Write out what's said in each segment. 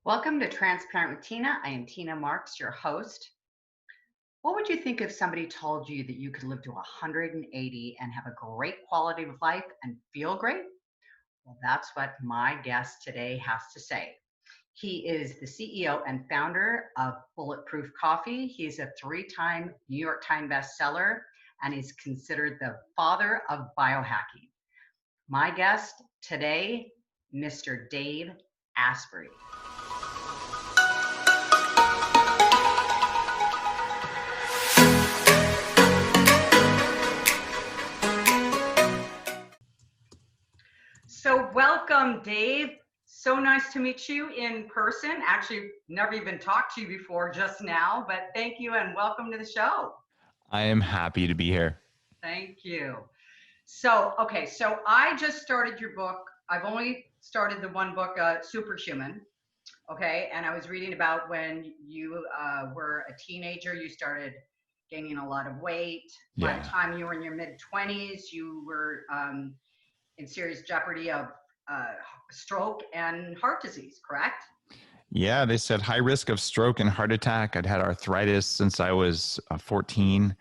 Welcome to Transparent with Tina. I am Tina Marks, your host. What would you think if somebody told you that you could live to 180 and have a great quality of life and feel great? Well, that's what my guest today has to say. He is the CEO and founder of Bulletproof Coffee. He's a three-time New York Times bestseller, and he's considered the father of biohacking. My guest today, Mr. Dave Asprey. So welcome, Dave. So nice to meet you in person. Actually, never even talked to you before just now, but thank you and welcome to the show. I am happy to be here. Thank you. So I just started your book. I've only started the one book, Superhuman. Okay. And I was reading about when you were a teenager, you started gaining a lot of weight. By the time you were in your mid-20s, you were in serious jeopardy of stroke and heart disease, correct? Yeah, they said high risk of stroke and heart attack. I'd had arthritis since I was 14,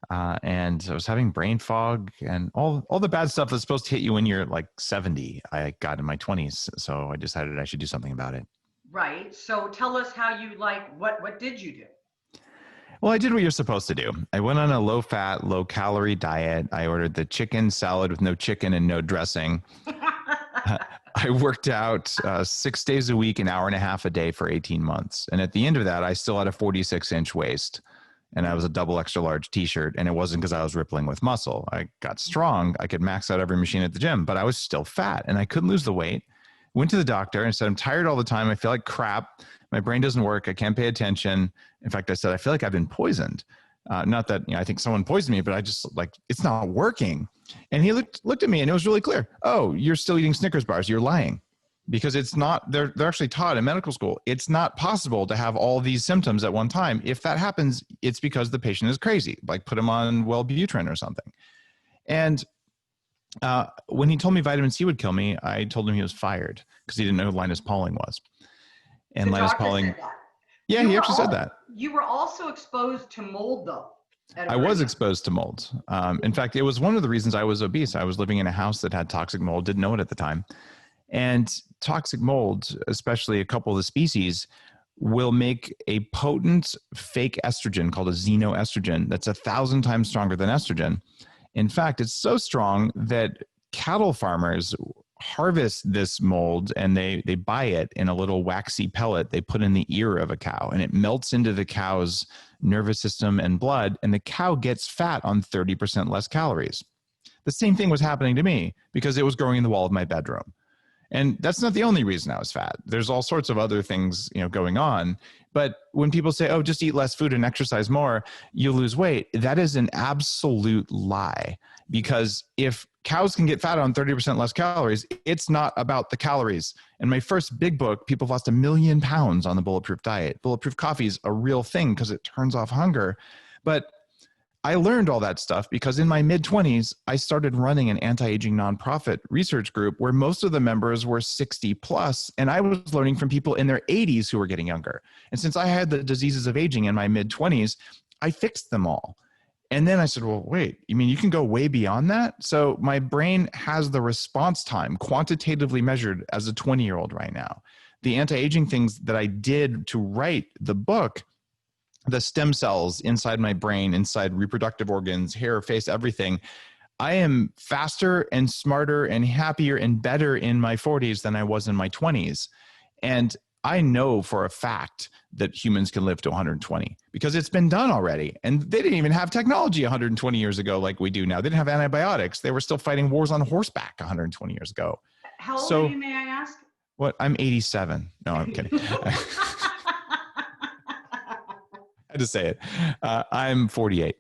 and I was having brain fog and all the bad stuff that's supposed to hit you when you're like 70. I got in my 20s, so I decided I should do something about it. Right. So tell us how you what did you do? Well, I did what you're supposed to do. I went on a low-fat, low-calorie diet. I ordered the chicken salad with no chicken and no dressing. I worked out 6 days a week, an hour and a half a day for 18 months. And at the end of that, I still had a 46-inch waist and I was a double extra large t-shirt. And it wasn't because I was rippling with muscle. I got strong. I could max out every machine at the gym, but I was still fat and I couldn't lose the weight. Went to the doctor and said, I'm tired all the time. I feel like crap. My brain doesn't work. I can't pay attention. In fact, I said, I feel like I've been poisoned. Not that, I think someone poisoned me, but I just it's not working. And he looked at me and it was really clear. Oh, you're still eating Snickers bars. You're lying. Because it's not, they're actually taught in medical school. It's not possible to have all these symptoms at one time. If that happens, it's because the patient is crazy. Like put him on Wellbutrin or something. And when he told me vitamin C would kill me, I told him he was fired because he didn't know who Linus Pauling was. And the Linus doctor Pauling, said that. yeah, he actually said that. You were also exposed to mold, though. I was exposed to mold. In fact, it was one of the reasons I was obese. I was living in a house that had toxic mold, didn't know it at the time. And toxic mold, especially a couple of the species, will make a potent fake estrogen called a xenoestrogen that's 1,000 times stronger than estrogen. In fact, it's so strong that cattle farmers harvest this mold and they buy it in a little waxy pellet they put in the ear of a cow, and it melts into the cow's nervous system and blood, and the cow gets fat on 30% less calories. The same thing was happening to me because it was growing in the wall of my bedroom. And that's not the only reason I was fat. There's all sorts of other things, going on. But when people say, oh, just eat less food and exercise more, you'll lose weight, that is an absolute lie. Because if cows can get fat on 30% less calories, it's not about the calories. In my first big book, people lost 1 million pounds on the Bulletproof diet. Bulletproof coffee is a real thing because it turns off hunger. But I learned all that stuff because in my mid-20s, I started running an anti-aging nonprofit research group where most of the members were 60 plus, and I was learning from people in their 80s who were getting younger. And since I had the diseases of aging in my mid-20s, I fixed them all. And then I said, well, wait, you mean you can go way beyond that? So my brain has the response time quantitatively measured as a 20-year-old right now. The anti-aging things that I did to write the book, the stem cells inside my brain, inside reproductive organs, hair, face, everything. I am faster and smarter and happier and better in my 40s than I was in my 20s. And I know for a fact that humans can live to 120 because it's been done already. And they didn't even have technology 120 years ago like we do now. They didn't have antibiotics. They were still fighting wars on horseback 120 years ago. How old are you, may I ask? What? I'm 87. No, I'm kidding. I had to say it. I'm 48.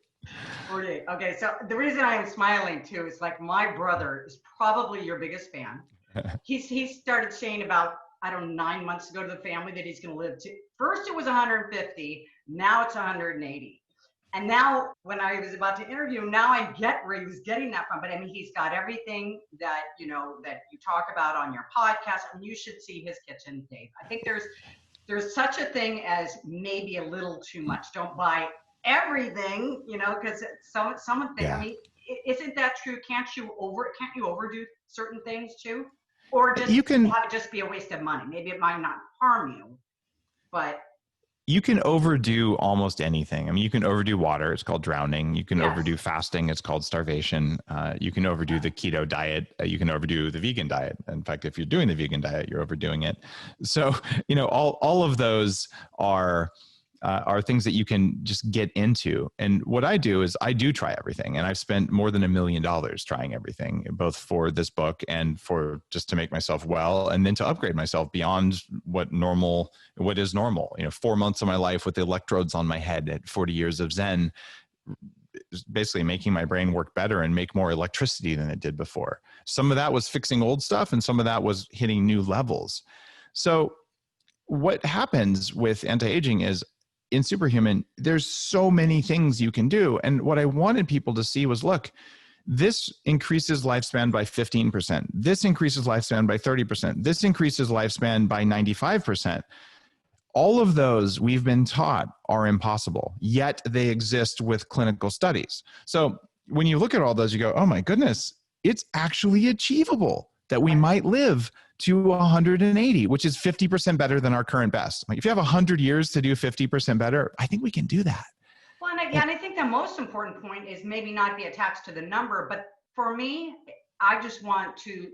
48. Okay. So the reason I am smiling too is like my brother is probably your biggest fan. He started saying about, 9 months ago to the family that he's going to live to. First it was 150. Now it's 180. And now when I was about to interview him, now I get where he was getting that from. But I mean, he's got everything that, that you talk about on your podcast. And you should see his kitchen, Dave. I think there's there's such a thing as maybe a little too much. Don't buy everything, because someone think, I Yeah. mean, isn't that true? Can't you overdo certain things too? Or just You can have it just be a waste of money? Maybe it might not harm you, but you can overdo almost anything. I mean, you can overdo water. It's called drowning. You can yes. overdo fasting. It's called starvation. You can overdo the keto diet. You can overdo the vegan diet. In fact, if you're doing the vegan diet, you're overdoing it. So, all of those are things that you can just get into. And what I do is I do try everything. And I've spent more than $1 million trying everything, both for this book and for just to make myself well, and then to upgrade myself beyond what is normal. 4 months of my life with electrodes on my head at 40 years of Zen, basically making my brain work better and make more electricity than it did before. Some of that was fixing old stuff, and some of that was hitting new levels. So what happens with anti-aging is, in Superhuman, there's so many things you can do. And what I wanted people to see was, look, this increases lifespan by 15%. This increases lifespan by 30%. This increases lifespan by 95%. All of those we've been taught are impossible, yet they exist with clinical studies. So when you look at all those, you go, oh my goodness, it's actually achievable that we might live to 180, which is 50% better than our current best. Like if you have 100 years to do 50% better, I think we can do that. Well, and I think the most important point is maybe not be attached to the number, but for me, I just want to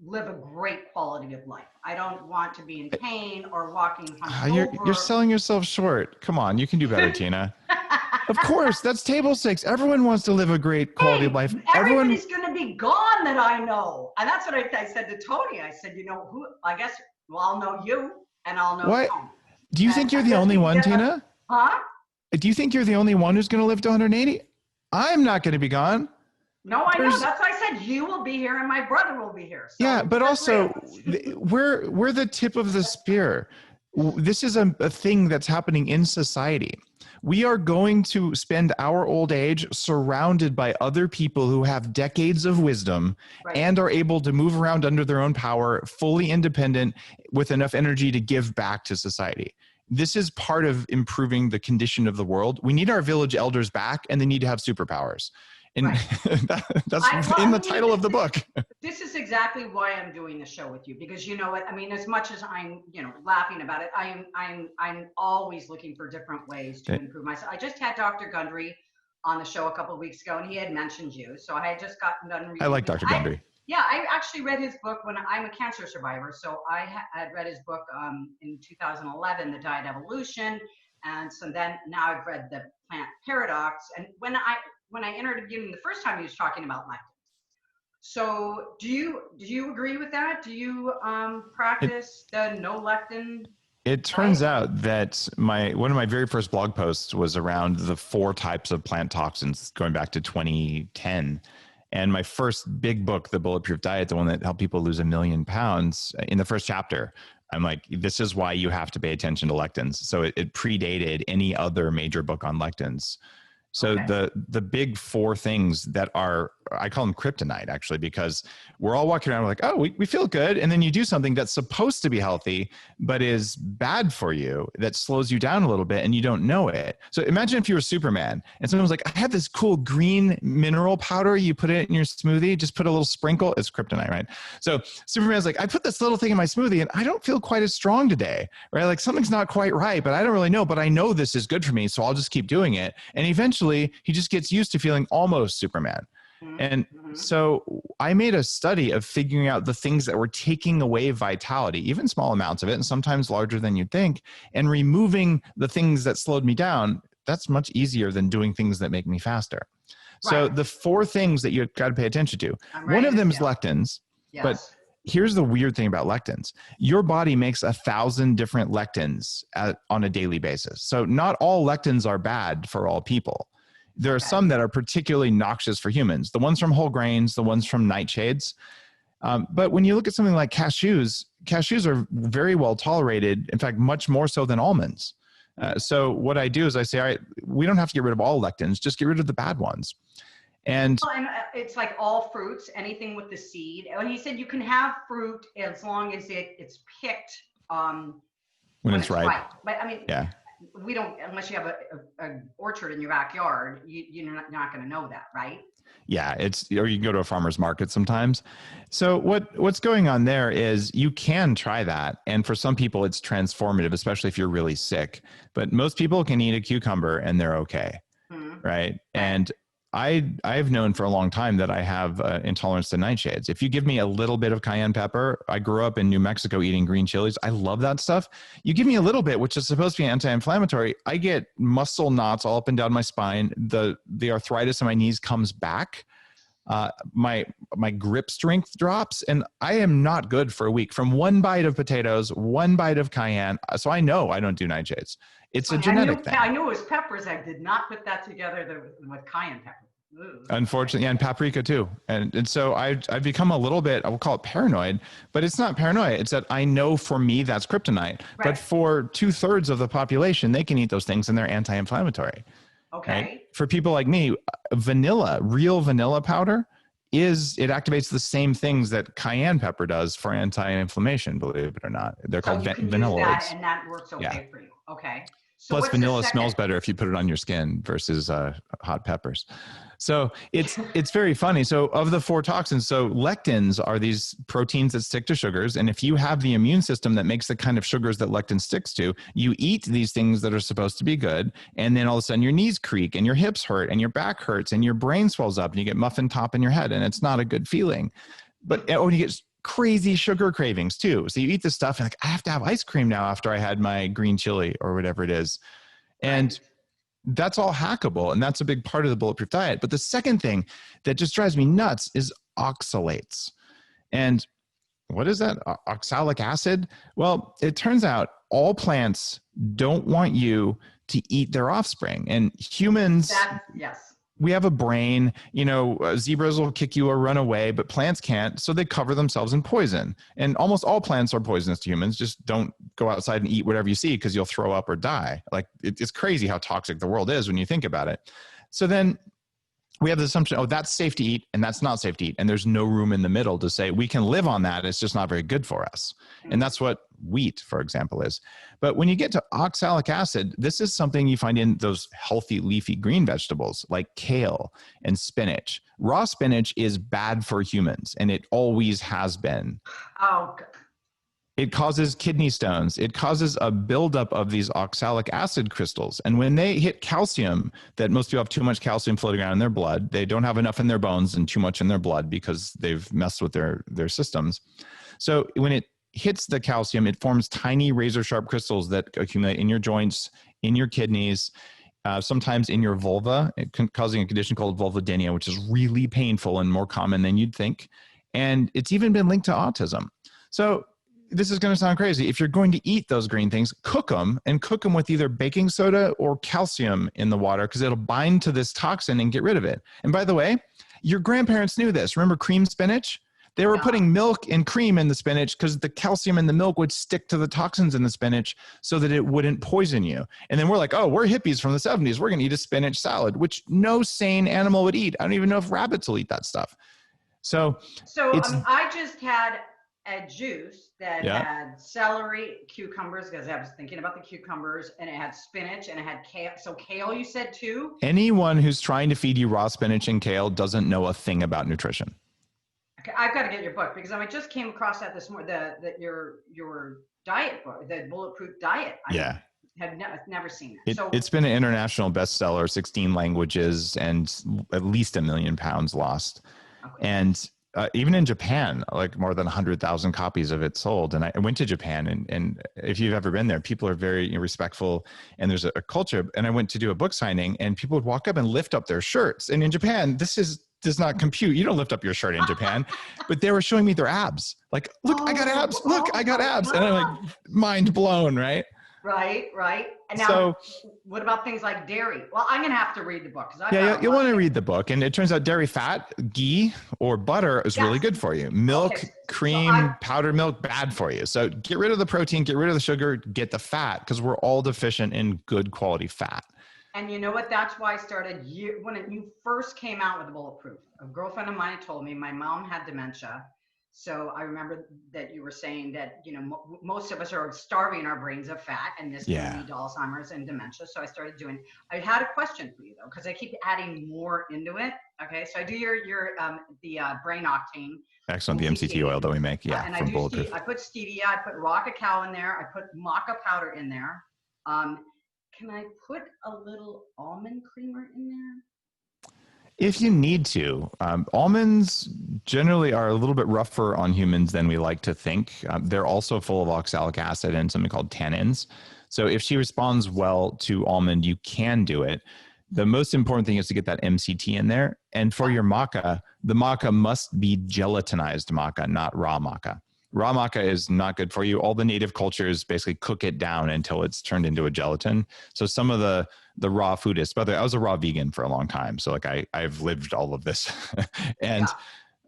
live a great quality of life. I don't want to be in pain or walking hunched over. You're selling yourself short. Come on, you can do better, Tina. Of course, that's table stakes. Everyone wants to live a great quality of life. Everybody's going to be gone that I know. And that's what I said to Tony. I said, who, I guess, well, I'll know you and I'll know what? Tony. Do you think you're the only one, Tina? Huh? Do you think you're the only one who's going to live to 180? I'm not going to be gone. No, I know. That's why I said you will be here and my brother will be here. So yeah, but also we're the tip of the spear. This is a thing that's happening in society. We are going to spend our old age surrounded by other people who have decades of wisdom and are able to move around under their own power, fully independent, with enough energy to give back to society. This is part of improving the condition of the world. We need our village elders back, and they need to have superpowers. And that's in the title of the book. This is exactly why I'm doing the show with you, because you know what I mean. As much as I'm, laughing about it, I'm always looking for different ways to improve myself. I just had Dr. Gundry on the show a couple of weeks ago, and he had mentioned you. So I had just gotten done reading. I like Dr. Gundry. I actually read his book when I'm a cancer survivor. So I had read his book in 2011, The Diet Evolution, and so then now I've read The Plant Paradox. And when I interviewed him the first time, he was talking about lectins. So do you agree with that? Do you practice the no lectin? It turns out that one of my very first blog posts was around the 4 types of plant toxins going back to 2010. And my first big book, The Bulletproof Diet, the one that helped people lose 1 million pounds, in the first chapter, I'm like, this is why you have to pay attention to lectins. So it predated any other major book on lectins. So the big 4 things that are, I call them kryptonite, actually, because we're all walking around like, oh, we feel good. And then you do something that's supposed to be healthy, but is bad for you, that slows you down a little bit and you don't know it. So imagine if you were Superman and someone was like, I have this cool green mineral powder. You put it in your smoothie, just put a little sprinkle. It's kryptonite, right? So Superman's like, I put this little thing in my smoothie and I don't feel quite as strong today, right? Like something's not quite right, but I don't really know, but I know this is good for me. So I'll just keep doing it. And eventually he just gets used to feeling almost Superman. And so I made a study of figuring out the things that were taking away vitality, even small amounts of it, and sometimes larger than you'd think, and removing the things that slowed me down. That's much easier than doing things that make me faster. So the 4 things that you've got to pay attention to, one of them is lectins, but here's the weird thing about lectins. Your body makes 1,000 different lectins on a daily basis. So not all lectins are bad for all people. There are some that are particularly noxious for humans, the ones from whole grains, the ones from nightshades. But when you look at something like cashews are very well tolerated, in fact, much more so than almonds. So what I do is I say, all right, we don't have to get rid of all lectins, just get rid of the bad ones. And it's like all fruits, anything with the seed. And he said you can have fruit as long as it's picked when it's ripe. Right. But I mean, Yeah. we don't, unless you have a orchard in your backyard, you're not going to know that, right? Yeah, or you can go to a farmer's market sometimes. So what's going on there is you can try that. And for some people, it's transformative, especially if you're really sick. But most people can eat a cucumber and they're okay. Mm-hmm. Right. And I've known for a long time that I have intolerance to nightshades. If you give me a little bit of cayenne pepper, I grew up in New Mexico eating green chilies. I love that stuff. You give me a little bit, which is supposed to be anti-inflammatory. I get muscle knots all up and down my spine. The arthritis in my knees comes back. My grip strength drops, and I am not good for a week from one bite of potatoes, one bite of cayenne. So I know I don't do nightshades. It's a genetic thing. I knew it was peppers. I did not put that together with cayenne pepper. Ooh, unfortunately, and paprika too. And so I've become a little bit, I will call it paranoid, but it's not paranoia. It's that I know for me that's kryptonite. Right. But for 2/3 of the population, they can eat those things and they're anti-inflammatory. Okay. Right? For people like me, real vanilla powder, it activates the same things that cayenne pepper does for anti-inflammation, believe it or not. They're called vanilloids. And that works okay for you. Okay. So plus vanilla smells better if you put it on your skin versus hot peppers. So it's very funny. So of the 4 toxins, so lectins are these proteins that stick to sugars. And if you have the immune system that makes the kind of sugars that lectin sticks to, you eat these things that are supposed to be good. And then all of a sudden your knees creak and your hips hurt and your back hurts and your brain swells up and you get muffin top in your head. And it's not a good feeling. But when you get crazy sugar cravings too. So you eat this stuff and like, I have to have ice cream now after I had my green chili or whatever it is. And that's all hackable. And that's a big part of the bulletproof diet. But the second thing that just drives me nuts is oxalates. And what is that? Oxalic acid? Well, it turns out all plants don't want you to eat their offspring. And humans, yes. We have a brain, zebras will kick you or run away, but plants can't. So they cover themselves in poison. And almost all plants are poisonous to humans. Just don't go outside and eat whatever you see because you'll throw up or die. Like it's crazy how toxic the world is when you think about it. So then we have the assumption, that's safe to eat and that's not safe to eat. And there's no room in the middle to say we can live on that. It's just not very good for us. And that's what wheat, for example, is. But when you get to oxalic acid, this is something you find in those healthy leafy green vegetables like kale and spinach. Raw spinach is bad for humans, and it always has been. Oh, it causes kidney stones. It causes a buildup of these oxalic acid crystals. And when they hit calcium, that most people have too much calcium floating around in their blood. They don't have enough in their bones and too much in their blood because they've messed with their systems. So when it hits the calcium, it forms tiny razor sharp crystals that accumulate in your joints, in your kidneys, sometimes in your vulva, causing a condition called vulvodynia, which is really painful and more common than you'd think. And it's even been linked to autism. So this is going to sound crazy. If you're going to eat those green things, cook them with either baking soda or calcium in the water because it'll bind to this toxin and get rid of it. And by the way, your grandparents knew this. Remember cream spinach? They were putting milk and cream in the spinach because the calcium in the milk would stick to the toxins in the spinach so that it wouldn't poison you. And then we're like, we're hippies from the 70s. We're going to eat a spinach salad, which no sane animal would eat. I don't even know if rabbits will eat that stuff. So I just had a juice that had celery, cucumbers, because I was thinking about the cucumbers, and it had spinach and it had kale. So kale, you said too? Anyone who's trying to feed you raw spinach and kale doesn't know a thing about nutrition. Okay, I've got to get your book because I just came across that this morning, your diet book, the Bulletproof Diet. I had never seen it. It's been an international bestseller, 16 languages, and at least 1 million pounds lost. Okay. And even in Japan, like more than 100,000 copies of it sold. And I went to Japan, and if you've ever been there, people are very respectful, and there's a culture. And I went to do a book signing, and people would walk up and lift up their shirts. And in Japan, does not compute. You don't lift up your shirt in Japan, but they were showing me their abs. Like, look, I got abs. Look, I got abs. And I'm like, mind blown, right? Right. And now, what about things like dairy? Well, I'm going to have to read the book. You'll want to read the book. And it turns out dairy fat, ghee, or butter is really good for you. Milk, cream, powdered milk, bad for you. So get rid of the protein, get rid of the sugar, get the fat, because we're all deficient in good quality fat. And you know what? That's why I started when you first came out with the Bulletproof. A girlfriend of mine told me my mom had dementia. So I remember that you were saying that, you know, most of us are starving our brains of fat, and this can Yeah. lead to Alzheimer's and dementia. So I started doing, I had a question for you though, because I keep adding more into it. Okay. So I do the brain octane Excellent. The MCT MCT, oil that we make. Yeah. and From Bulletproof. I put stevia, I put raw cacao in there, I put maca powder in there. Can I put a little almond creamer in there? If you need to, almonds generally are a little bit rougher on humans than we like to think. They're also full of oxalic acid and something called tannins. So if she responds well to almond, you can do it. The most important thing is to get that MCT in there. And for your maca, the maca must be gelatinized maca, not raw maca. Raw maca is not good for you. All the native cultures basically cook it down until it's turned into a gelatin. So some of the raw foodists, by the way, I was a raw vegan for a long time. So like I've lived all of this. And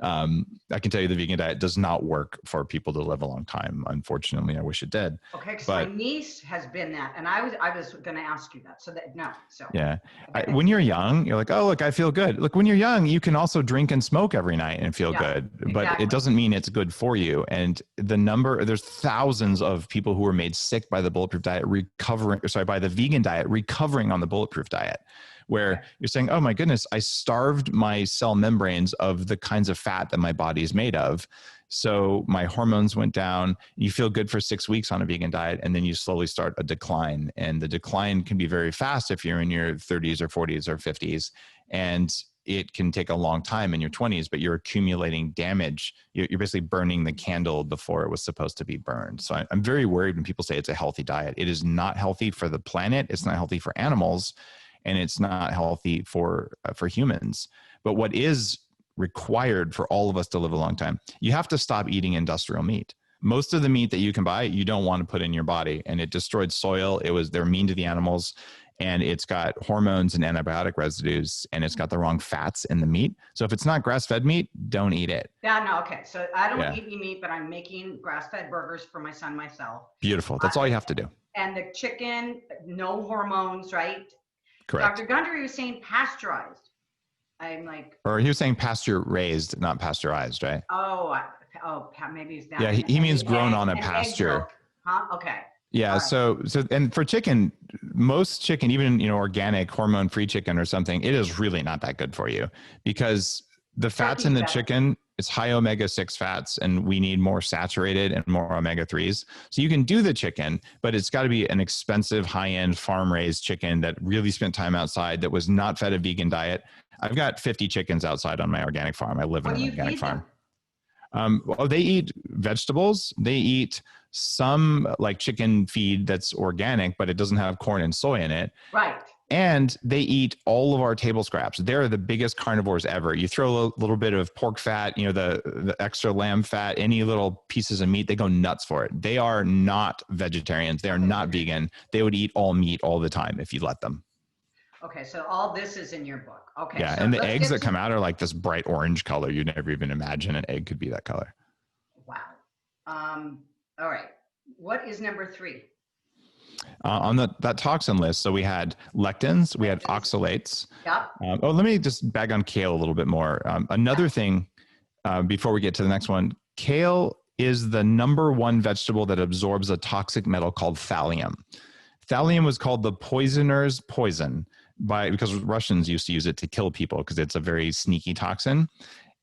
I can tell you the vegan diet does not work for people to live a long time. Unfortunately, I wish it did. Okay, because my niece has been that, and I was going to ask you that. So that no, so yeah, when you're young, you're like, oh look, I feel good. Look, when you're young, you can also drink and smoke every night and feel good, but it doesn't mean it's good for you. And there's thousands of people who were made sick by the bulletproof diet, by the vegan diet, recovering on the bulletproof diet. Where you're saying, oh my goodness, I starved my cell membranes of the kinds of fat that my body is made of. So my hormones went down. You feel good for 6 weeks on a vegan diet, and then you slowly start a decline. And the decline can be very fast if you're in your 30s or 40s or 50s. And it can take a long time in your 20s, but you're accumulating damage. You're basically burning the candle before it was supposed to be burned. So I'm very worried when people say it's a healthy diet. It is not healthy for the planet. It's not healthy for animals. And it's not healthy for humans. But what is required for all of us to live a long time, you have to stop eating industrial meat. Most of the meat that you can buy, you don't want to put in your body, and it destroyed soil. They're mean to the animals, and it's got hormones and antibiotic residues, and it's got the wrong fats in the meat. So if it's not grass-fed meat, don't eat it. Yeah, no, okay. So I don't eat any meat, but I'm making grass-fed burgers for my son myself. Beautiful. That's all you have to do. And the chicken, no hormones, right? Correct. Dr. Gundry was saying pasteurized. I'm like, or he was saying pasture raised, not pasteurized, right? Maybe it's that. Yeah, he means grown on a pasture. Huh? Okay. Yeah. Right. So and for chicken, most chicken, even organic hormone-free chicken or something, it is really not that good for you, because the fats in the chicken, it's high omega-6 fats, and we need more saturated and more omega-3s. So you can do the chicken, but it's got to be an expensive, high-end farm-raised chicken that really spent time outside, that was not fed a vegan diet. I've got 50 chickens outside on my organic farm. I live in an organic farm. Well, they eat vegetables. They eat some like chicken feed that's organic, but it doesn't have corn and soy in it. Right. And they eat all of our table scraps. They're the biggest carnivores ever. You throw a little bit of pork fat, the extra lamb fat, any little pieces of meat, they go nuts for it. They are not vegetarians. They are not vegan. They would eat all meat all the time if you let them. Okay, so all this is in your book. Okay. Yeah, so and the eggs that come out are like this bright orange color. You'd never even imagine an egg could be that color. Wow. All right. What is number 3? On that toxin list, so we had lectins, we had oxalates. Yep. Let me just bag on kale a little bit more. Another thing, before we get to the next one, kale is the #1 vegetable that absorbs a toxic metal called thallium. Thallium was called the poisoner's poison because Russians used to use it to kill people because it's a very sneaky toxin.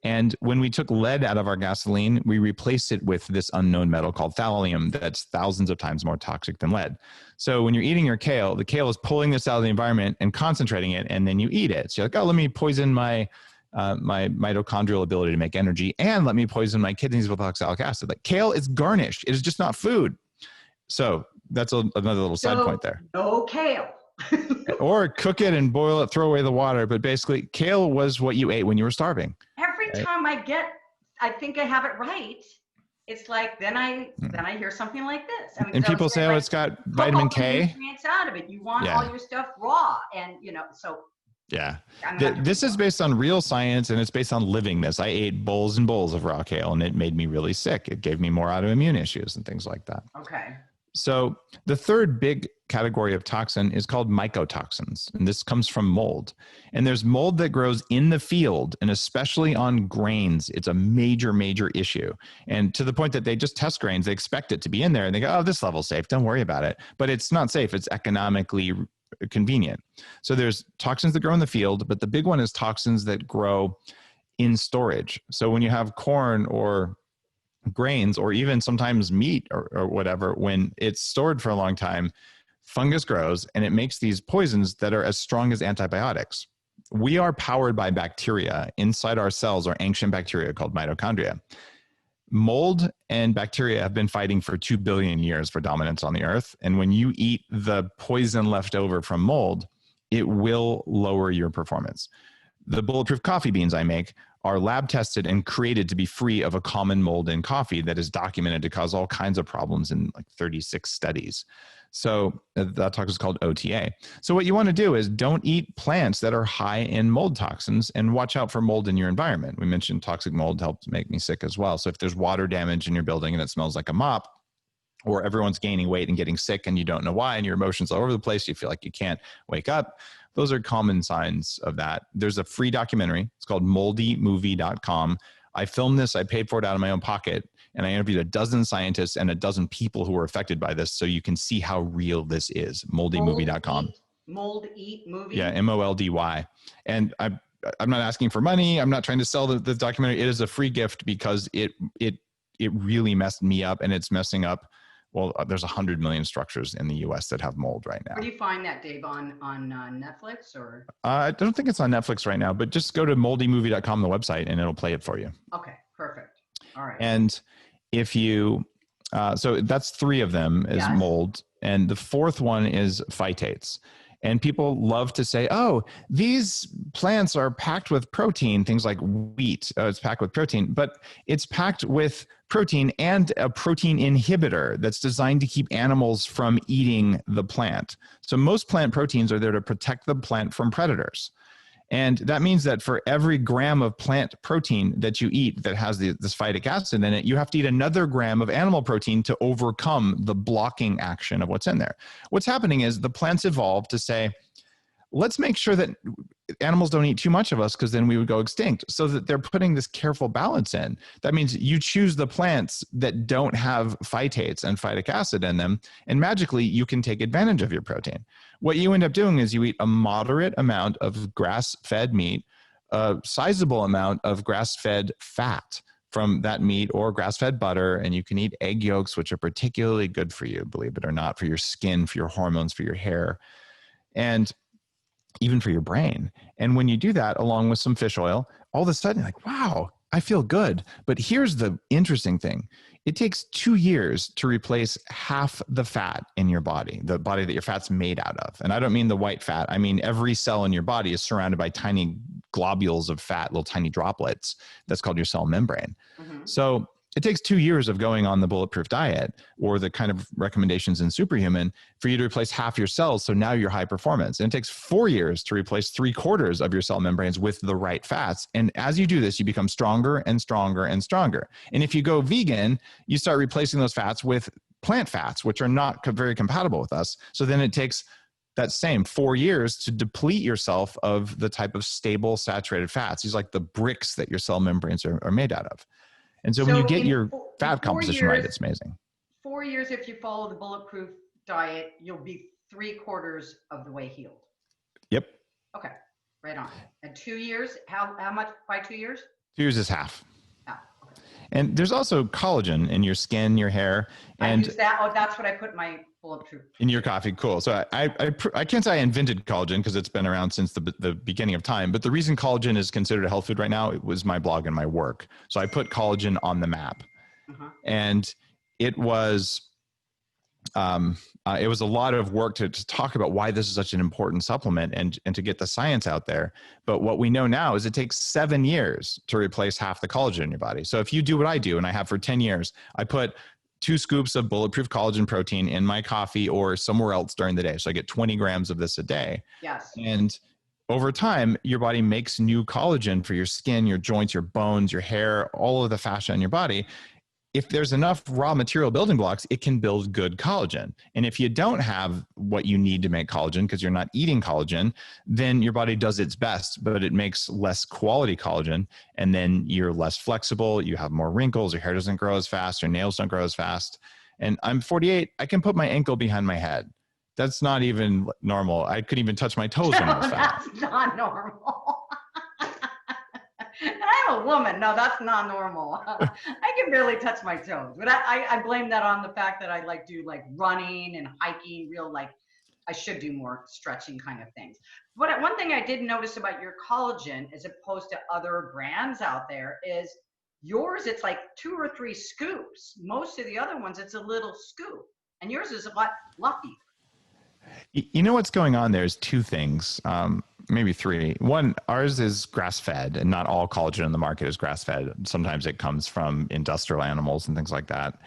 And when we took lead out of our gasoline, we replaced it with this unknown metal called thallium that's thousands of times more toxic than lead. So when you're eating your kale, the kale is pulling this out of the environment and concentrating it, and then you eat it. So you're like, oh, let me poison my mitochondrial ability to make energy, and let me poison my kidneys with oxalic acid. Like, kale is garnish. It is just not food. So that's another little side point there. No kale. Or cook it and boil it, throw away the water. But basically, kale was what you ate when you were starving. Every time I think I have it right, it's like, then I hear something like this. I mean, and people say, it's got vitamin K. Nutrients out of it. You want all your stuff raw, and so. Yeah. This is based on real science, and it's based on living this. I ate bowls and bowls of raw kale, and it made me really sick. It gave me more autoimmune issues and things like that. Okay. So the third big category of toxin is called mycotoxins, and this comes from mold. And there's mold that grows in the field, and especially on grains, it's a major, major issue. And to the point that they just test grains, they expect it to be in there, and they go, oh, this level's safe, don't worry about it. But it's not safe, it's economically convenient. So there's toxins that grow in the field, but the big one is toxins that grow in storage. So when you have corn or grains, or even sometimes meat or whatever, when it's stored for a long time, fungus grows and it makes these poisons that are as strong as antibiotics. We are powered by bacteria. Inside our cells are ancient bacteria called mitochondria. Mold and bacteria have been fighting for 2 billion years for dominance on the earth. And when you eat the poison left over from mold, it will lower your performance. The bulletproof coffee beans I make are lab tested and created to be free of a common mold in coffee that is documented to cause all kinds of problems in like 36 studies. So that toxin is called OTA. So what you want to do is don't eat plants that are high in mold toxins, and watch out for mold in your environment. We mentioned toxic mold helps make me sick as well. So if there's water damage in your building and it smells like a mop, or everyone's gaining weight and getting sick and you don't know why, and your emotions all over the place, you feel like you can't wake up, those are common signs of that. There's a free documentary. It's called moldymovie.com. I filmed this. I paid for it out of my own pocket. And I interviewed a dozen scientists and a dozen people who were affected by this, so you can see how real this is. Moldymovie.com. Mold Eat Movie? Yeah, MOLDY. And I'm not asking for money. I'm not trying to sell the documentary. It is a free gift because it really messed me up, and it's messing up. Well, there's 100 million structures in the US that have mold right now. Where do you find that, Dave? On Netflix or? I don't think it's on Netflix right now, but just go to moldymovie.com, the website, and it'll play it for you. Okay, perfect. All right. And if you, so that's 3 of them is mold. And the 4th one is phytates. And people love to say, oh, these plants are packed with protein, things like wheat, it's packed with protein, but it's packed with protein and a protein inhibitor that's designed to keep animals from eating the plant. So most plant proteins are there to protect the plant from predators. And that means that for every gram of plant protein that you eat that has this phytic acid in it, you have to eat another gram of animal protein to overcome the blocking action of what's in there. What's happening is the plants evolved to say, let's make sure that animals don't eat too much of us, because then we would go extinct. So that they're putting this careful balance in. That means you choose the plants that don't have phytates and phytic acid in them, and magically you can take advantage of your protein. What you end up doing is you eat a moderate amount of grass-fed meat, a sizable amount of grass-fed fat from that meat, or grass-fed butter, and you can eat egg yolks, which are particularly good for you, believe it or not, for your skin, for your hormones, for your hair. And even for your brain. And when you do that along with some fish oil, all of a sudden you're like, wow, I feel good. But here's the interesting thing. It takes 2 years to replace half the fat in your body, the body that your fat's made out of. And I don't mean the white fat. I mean, every cell in your body is surrounded by tiny globules of fat, little tiny droplets. That's called your cell membrane. Mm-hmm. So it takes 2 years of going on the bulletproof diet, or the kind of recommendations in Superhuman, for you to replace half your cells. So now you're high performance. And it takes 4 years to replace 3/4 of your cell membranes with the right fats. And as you do this, you become stronger and stronger and stronger. And if you go vegan, you start replacing those fats with plant fats, which are not very compatible with us. So then it takes that same 4 years to deplete yourself of the type of stable saturated fats. These are like the bricks that your cell membranes are made out of. And so when you get your fat composition right, it's amazing. 4 years, if you follow the bulletproof diet, you'll be 3/4 of the way healed. Yep. Okay, right on. And 2 years, how much by 2 years? 2 years is half. Oh, okay. And there's also collagen in your skin, your hair. And I use that. Oh, that's what I put my bulletproof in your coffee. Cool. So I can't say I invented collagen, because it's been around since the beginning of time. But the reason collagen is considered a health food right now, it was my blog and my work. So I put collagen on the map. Uh-huh. And it was a lot of work to talk about why this is such an important supplement, and to get the science out there. But what we know now is it takes 7 years to replace half the collagen in your body. So if you do what I do, and I have for 10 years, I put 2 scoops of bulletproof collagen protein in my coffee or somewhere else during the day. So I get 20 grams of this a day. Yes. And over time, your body makes new collagen for your skin, your joints, your bones, your hair, all of the fascia in your body. if there's enough raw material building blocks, it can build good collagen. And if you don't have what you need to make collagen because you're not eating collagen, then your body does its best, but it makes less quality collagen. And then you're less flexible. You have more wrinkles. Your hair doesn't grow as fast. Your nails don't grow as fast. And I'm 48. I can put my ankle behind my head. That's not even normal. I couldn't even touch my toes when I was fat. That's not normal. And I'm a woman. No, that's not normal. I can barely touch my toes, but I blame that on the fact that I do running and hiking, I should do more stretching kind of things. But one thing I did notice about your collagen, as opposed to other brands out there, is yours, it's like 2 or 3 scoops. Most of the other ones, it's a little scoop. And yours is a lot fluffy. You know what's going on? There's 2 things, maybe 3. One, ours is grass-fed, and not all collagen in the market is grass-fed. Sometimes it comes from industrial animals and things like that.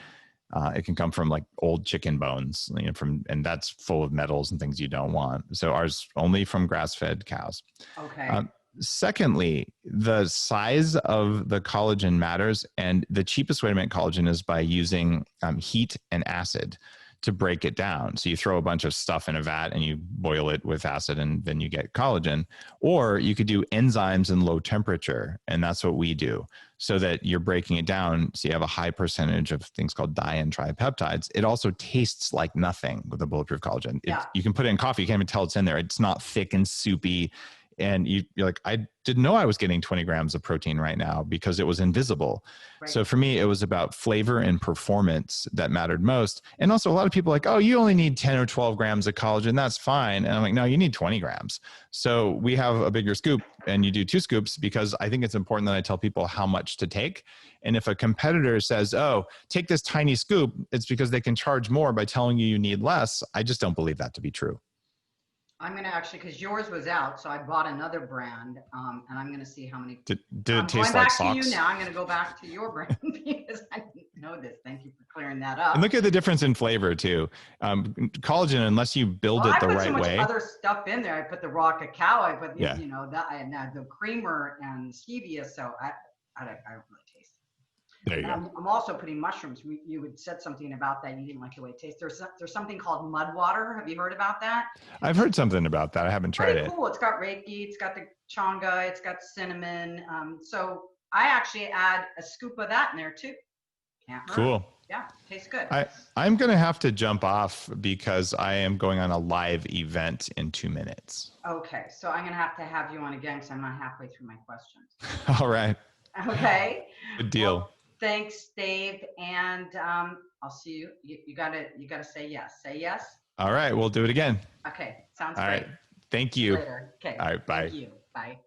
It can come from old chicken bones, and that's full of metals and things you don't want. So ours only from grass-fed cows. Okay. Secondly, the size of the collagen matters, and the cheapest way to make collagen is by using heat and acid to break it down. So you throw a bunch of stuff in a vat and you boil it with acid, and then you get collagen. Or you could do enzymes in low temperature, and that's what we do, so that you're breaking it down so you have a high percentage of things called di and tripeptides. It also tastes like nothing with the bulletproof collagen. Yeah. You can put it in coffee, you can't even tell it's in there. It's not thick and soupy. And you're like, I didn't know I was getting 20 grams of protein right now because it was invisible. Right. So for me, it was about flavor and performance that mattered most. And also a lot of people are like, oh, you only need 10 or 12 grams of collagen. That's fine. And I'm like, no, you need 20 grams. So we have a bigger scoop, and you do 2 scoops, because I think it's important that I tell people how much to take. And if a competitor says, oh, take this tiny scoop, it's because they can charge more by telling you need less. I just don't believe that to be true. I'm going to actually, because yours was out, so I bought another brand, and I'm going to see how many. Did it taste like socks? Going back to you now. I'm going to go back to your brand because I didn't know this. Thank you for clearing that up. And look at the difference in flavor too. Collagen, unless you build it the right way. I put so much other stuff in there. I put the raw cacao. I put that I had the creamer and stevia. So I don't really taste it. There you go. I'm also putting mushrooms. You had said something about that. You didn't like the way it tastes. There's something called mud water. Have you heard about that? I've heard something about that. I haven't tried it. Cool. It's got reiki. It's got the chonga. It's got cinnamon. So I actually add a scoop of that in there too. Can't hurt. Cool. Yeah, tastes good. I'm going to have to jump off because I am going on a live event in 2 minutes. Okay. So I'm going to have you on again because I'm not halfway through my questions. All right. Okay. Good deal. Well, thanks, Dave. And I'll see you. You gotta say yes. Say yes. All right. We'll do it again. Okay. Sounds great. All right. Thank you. Later. Okay. All right. Bye. Thank you. Bye.